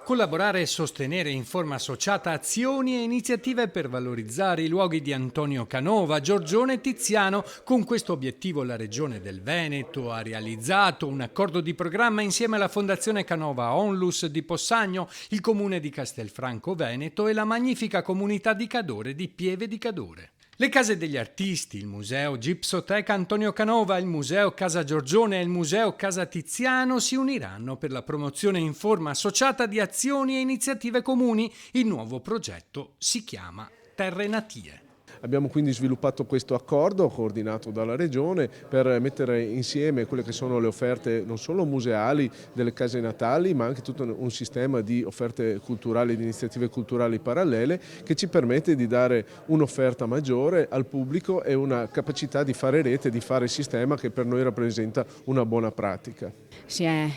Collaborare e sostenere in forma associata azioni e iniziative per valorizzare i luoghi di Antonio Canova, Giorgione e Tiziano. Con questo obiettivo la Regione del Veneto ha realizzato un accordo di programma insieme alla Fondazione Canova Onlus di Possagno, il Comune di Castelfranco Veneto e la magnifica comunità di Cadore di Pieve di Cadore. Le case degli artisti, il Museo Gipsoteca Antonio Canova, il Museo Casa Giorgione e il Museo Casa Tiziano si uniranno per la promozione in forma associata di azioni e iniziative comuni. Il nuovo progetto si chiama Terre Natie. Abbiamo quindi sviluppato questo accordo coordinato dalla Regione per mettere insieme quelle che sono le offerte non solo museali delle case natali, ma anche tutto un sistema di offerte culturali, di iniziative culturali parallele che ci permette di dare un'offerta maggiore al pubblico e una capacità di fare rete, di fare sistema che per noi rappresenta una buona pratica. Si è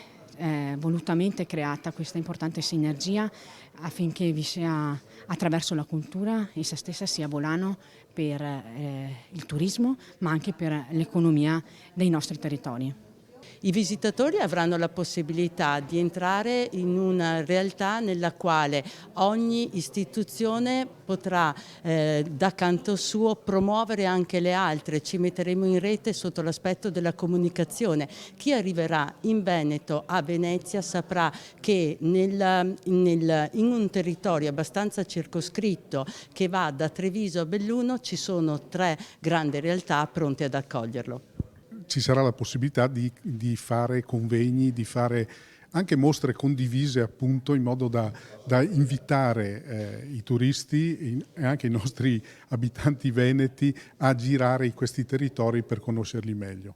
volutamente creata questa importante sinergia affinché vi sia, attraverso la cultura essa stessa, sia volano per il turismo ma anche per l'economia dei nostri territori. I visitatori avranno la possibilità di entrare in una realtà nella quale ogni istituzione potrà da canto suo promuovere anche le altre. Ci metteremo in rete sotto l'aspetto della comunicazione. Chi arriverà in Veneto, a Venezia, saprà che in un territorio abbastanza circoscritto che va da Treviso a Belluno ci sono 3 grandi realtà pronte ad accoglierlo. Ci sarà la possibilità di fare convegni, di fare anche mostre condivise, appunto, in modo da invitare i turisti e anche i nostri abitanti veneti a girare in questi territori per conoscerli meglio.